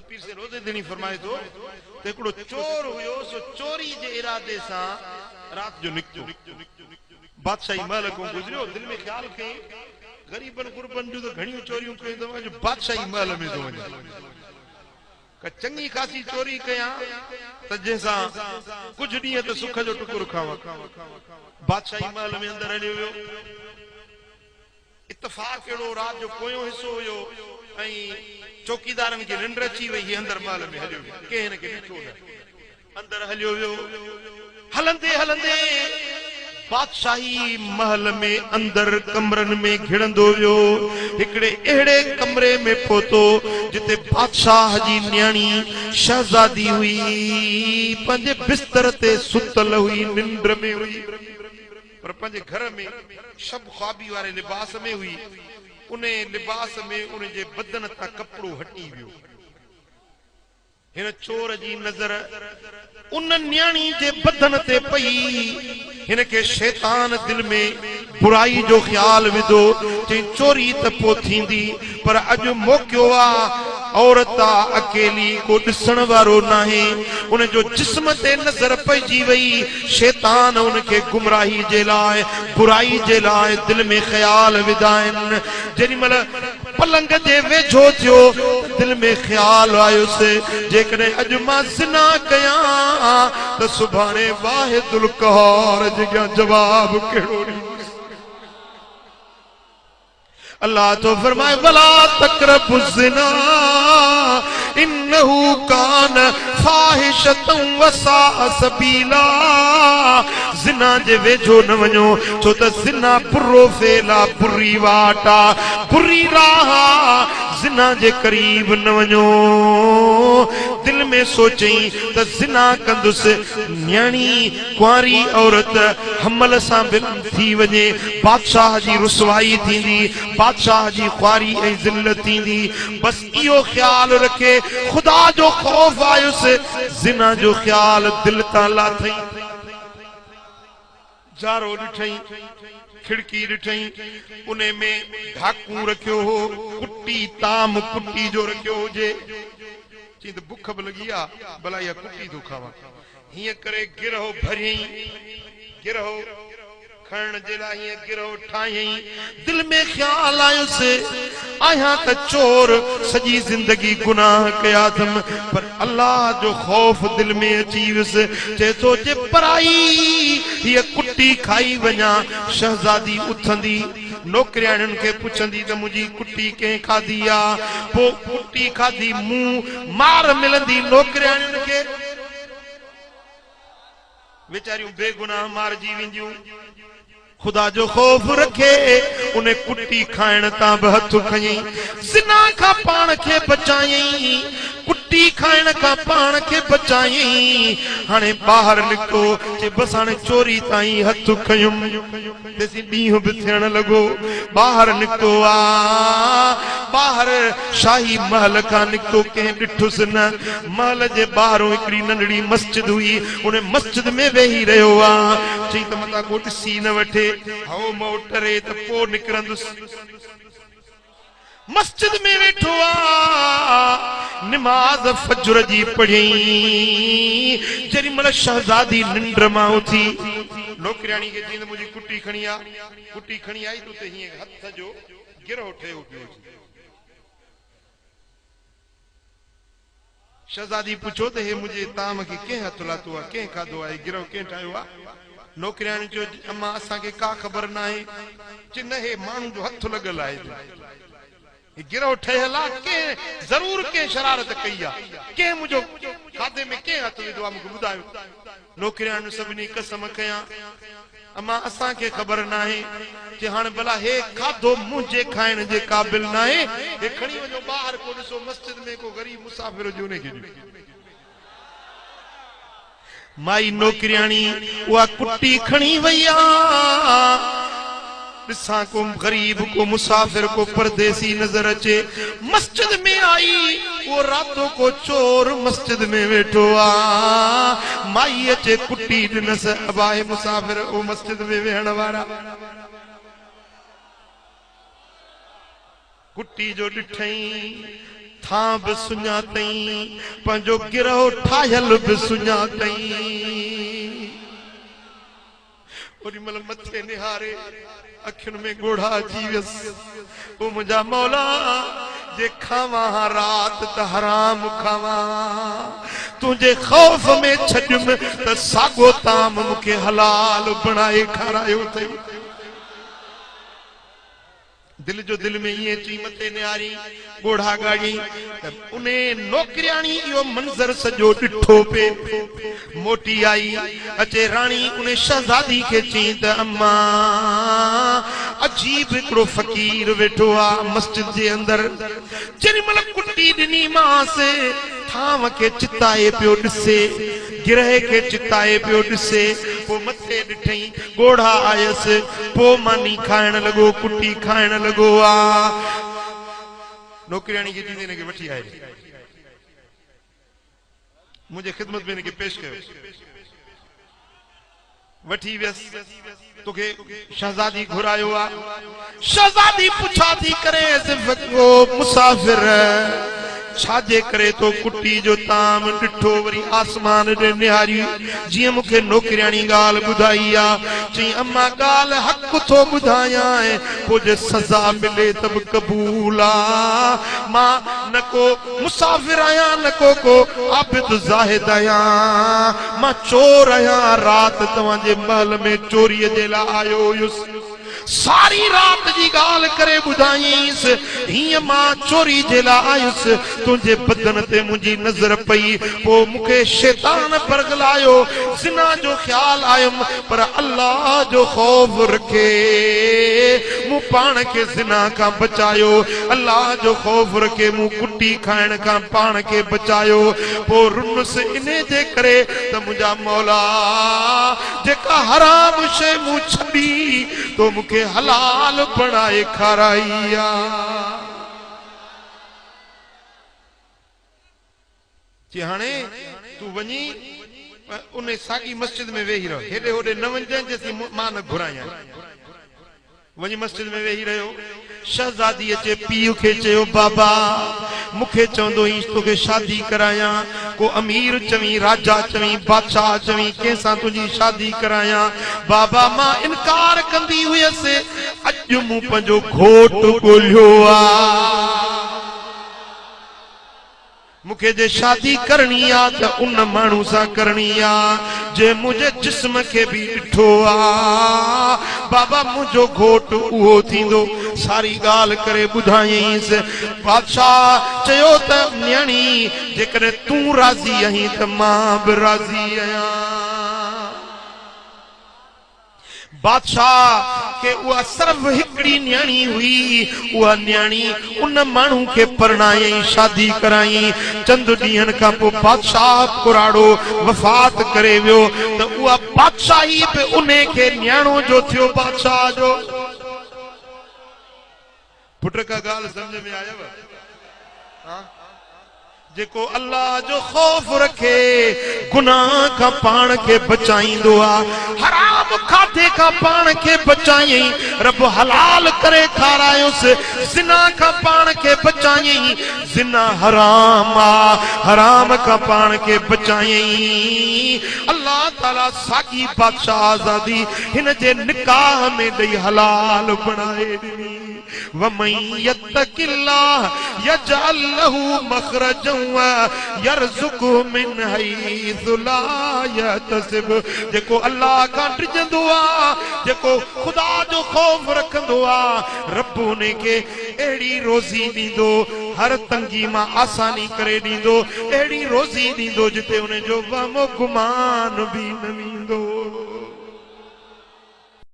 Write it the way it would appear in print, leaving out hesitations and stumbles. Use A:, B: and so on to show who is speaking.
A: पीर से रोज़े देनी फरमाए तो हिकिड़ो चोर हुयो सो चोरी जे इरादे सां रात जो निकतो बादशाही महल को गुजरियो दिल में ख्याल कई गरीबन गुरबन जो तो घणियूं चोरियूं कयूं तो जो बादशाही महल में तो वञे का चंगी खासी चोरी कया त जैसा कुछ ॾींहं त सुख जो टुकुर खावा बादशाही महल में अंदर हलियो वियो इत्तफाक एड़ो रात जो पोयों हिस्सो हुयो ऐं चौकीदारन के निंड अची वई अंदर महल में हलियो के हिन के ॾिठो न अंदर हलियो वियो हलंदे हलंदे बादशाही महल में अंदर कमरन में घिड़ंदो वियो हिकड़े अहिड़े कमरे में पहुतो जिते बादशाह जी न्याणी शहजादी हुई पंहिंजे बिस्तर ते सुतल हुई निंड में हुई पर पंहिंजे घर में शब ख्वाबी वारे लिबास में हुई उन्हें लिबास में उनजे बदन ता कपड़ो हटी वियो हिन चोर जी नजर उन न्याणी जे बदन ते पई हिन के शैतान दिल में बुराई जो ख्याल विधो चई चोरी त पो थींदी पर अज मौकियो आ औरत अकेली को दिसण वारो नाहे उन जो जिस्म ते नजर पइजी वई शैतान उनके गुमराही जे लाए बुराई जे लाए दिल में ख्याल विधाइन जेडी मल पलंग जे वेझो थियो दिल में ख्याल आयो से जेकॾहिं अज मां ज़िना कया त सुभाणे वाहिदुल कहर जगह जवाब केड़ो अल्लाह तो फरमाए वला तक़रबु ज़िना इन्नहु कान फाहिशतन वसाअ सबीला ज़िना जे वेझो न वञो छो त ज़िना बुरो फेला बुरी वाटा बुरी राह ज़िना जे करीब न वञो दिल में सोचई त ज़िना कंदुसि न्याणी कुंवारी औरत हमल सां थी वञे बादशाह जी रुसवाई थींदी बादशाह जी ख्वारी ऐं ज़िल्लत थींदी बस इहो ख्याल रखे खुदा जो खौफ आयुसि ज़िना जो ख्याल दिल तां लाथई जारो ॾिठई खिड़की ॾिठई उन्हें में ढाकू रखियो हो कुट्टी ताम कुट्टी जो रखियो हुजे चई त बुख बि लगी आ भला इहा कुट्टी तो खावा हीअं करे गिरहो भरियई गिरहो खण जे लाइ हीअं गिरहो ठाहियई दिल में ख्याल आयुसि आहियां त चोर सॼी ज़िंदगी गुनाह कया अथमि पर अल्लाह जो खौफ दिल में अची वियुसि चए थो जे पराई हीअ कुट्टी खाई वञा शहजादी उथंदी नौकरियाणियुनि खे पुछंदी त मुंहिंजी कुट्टी कंहिं खाधी आहे पोइ कुट्टी खाधी मुंहुं मार मिलंदी नौकरियाणियुनि खे वेचारियूं बेगुनाह मारजी वेंदियूं खुदा जो खौफ रखे उन्हें कुट्टी खाइण तां बि हथ खयई ज़िना खां पाण खे बचायई कुट्टी खाइण खां पाण खे बचायई हाणे ॿाहिरि निकितो जे बस हाणे चोरी ताईं हथ खयुमि तेसी ॾींहुं बि थियण लॻो ॿाहिरि निकितो आ ॿाहिरि शाही महल खां निकितो कंहिं ॾिठुसि न महल जे ॿाहिरों हिकिड़ी नंढड़ी मस्जिद हुई उन मस्जिद में वेही रहियो आ चई त मता को ॾिसी न वठे हओ मोटरे त पोइ निकिरंदुसि मस्जिद में वेठो आ नमाज फजर जी पढ़ी जेडी मल शहजादी निंड मां उथी नौकरियाणी के चई मुंहिंजी कुट्टी खणी आ कुट्टी खणी आई तो ते हीअं हथ जो गिरहो ठहियो पियो शहजादी पुछो त हे मुंहिंजे ताम खे कंहिं हथ लातो आहे कंहिं खाधो आहे गिरहो कंहिं ठाहियो आहे नौकरियाणी चयो अम्मा असांखे का ख़बर न आहे चई न हे माण्हू जो हथ लॻल आहे गिरहो ठहियल आहे कंहिं ज़रूर कंहिं शरारत कई आहे कंहिं मुंहिंजो खाधे में कंहिं हथ विधो आहे मूंखे ॿुधायो नौकरियाणियूं सभिनी कसम कया अम्मा असांखे ख़बर न आहे चई हाणे भला हे खाधो मुंहिंजे खाइण जे क़ाबिल न आहे हे खणी वञो ॿाहिरि को ॾिसो मस्जिद में को ग़रीब मुसाफ़िर हुजे उनखे माई नौकरियाणी उहा कुट्टी खणी वई आ ॾिसां को गरीब को मुसाफिर को परदेसी नजर अचे मस्जिद में आई वो रातों को चोर मस्जिद में बैठो आ माई अचे कुट्टी ॾिनस अबाए मुसाफिर वो मस्जिद में वेहण वारा कुट्टी जो ॾिठई थां बि सुञातई पंहिंजो गिरहो ठाहियल बि सुञातई ओॾी महिल मथे निहारे अखियुनि में ॻोढ़ा अची वियसि ओ मुंहिंजा मौला जे खावां रात त हराम खावां तुंहिंजे खौफ में छॾियुमि त साॻो ताम मूंखे हलाल बणाए खारायो अथई दिल जो दिल में ये चई मथे निहारी ॻोढ़ा गाड़ी उन नौकरियाणी इहो मंज़र सॼो ॾिठो पे मोटी आई अचे राणी उन शहज़ादी खे चई त अम्मा अजीब हिकिड़ो फ़कीर वेठो आहे मस्जिद जे अंदरि जेॾी महिल कुटी ॾिनी मांस थांव खे चिताए पियो ॾिसे गिरह खे चिताए पियो ॾिसे पोइ मथे ॾिठई ॻोढ़ा आयसि पोइ मानी खाइण लॻो कुटी खाइण लॻो आहे नौकरियाणी खे चईंदी हिनखे वठी आए मुंहिंजे ख़िदमत में हिनखे पेश कयो वठी वियसि तोखे शहज़ादी घुरायो आहे शहज़ादी पुछा थी करे मुसाफ़िर छाजे करे तो कुटी जो ताम ॾिठो वरी आसमान ॾे निहारी जीअं मूंखे नौकरियाणी ॻाल्हि ॿुधाई आहे चई अम्मा ॻाल्हि हक़ थो ॿुधायां पोइ जे सज़ा मिले त बि क़बूल आहे मां न को मुसाफ़िर आहियां न को आबिद ज़ाहिद आहियां मां चोर आहियां राति तव्हांजे महल में चोरीअ जे लाइ आयो हुयुसि सारी रात जी गाल करे बुधाईस हिय मां चोरी जे लाइ आयुसि तुंहिंजे बदन ते मुंहिंजी नज़र पई पोइ मूंखे शैतान परगलायो ज़िना जो ख्याल आयुमि पर अल्लाह जो खौफ रखे मूं पाण खे ज़िना खां बचायो अल्लाह जो खौफ रखे मूं कुटी खाइण खां पाण खे बचायो पोइ रुनस इने जे करे त मुंहिंजा मौला जेका हराम शइ मूं छॾी तो मूंखे हलाल बनाए खाराइया जी हाणे तू वनी उन सागी मस्जिद में वेही रहो हेडे होडे न वञे जेसी मां न घुराया वनी मस्जिद में वेही रहो शहजादी अचे पीउ खे चयो बाबा मुखे चवंदो ही तोखे शादी कराया को अमीर चवी राजा चवी बादशाह चवी कंहिंसां तुंहिंजी शादी कराया बाबा मां इनकार कंदी हुयसि अॼु मूं पंहिंजो घोट ॻोल्हियो आहे मुखे जे शादी करनी आ त उन माण्हू सां करनी आ जे मुझे जिस्म के भी ॾिठो आ बाबा मुझो घोट उहो थींदो सारी गाल करे ॿुधायईंसि बादशाह चयो त न्याणी जेकॾहिं तूं राज़ी आहीं त मां बि राज़ी आहियां बादशाह के उहा सिर्फ हिकड़ी न्याणी हुई उहा न्याणी उन माण्हू के परणाई शादी कराई चंद ॾींहंनि खां पोइ बादशाह कुराड़ो वफ़ात करे वियो त उहा बादशाही बि उन खे न्याणो जो थियो बादशाह जो पुट का ॻाल्हि समझ में आयव हां जेको अल्लाह जो खौफ रखे गुनाह का पान के बचाईंदो आ हराम खाधे का पान के बचाई रब हलाल करे खारायोसि जिना का पान के बचाई जिना हराम आ हराम का पान के बचाई अल्लाह ताला सागी बादशाह आजादी हिन जे निकाह में दई हलाल बनाए दी वमन यत्तकिल्लाह यजअल लहू मखरजन व यरज़ुकहु मिन हैसु ला यहतसिब जेको अल्लाह का डिजंदो आ जेको खुदा जो खौफ रखंदो आ रब उन के एड़ी रोजी दींदो हर तंगी मां आसानी करे दींदो एड़ी रोजी दींदो जिते उन जो वहम गुमान भी न वींदो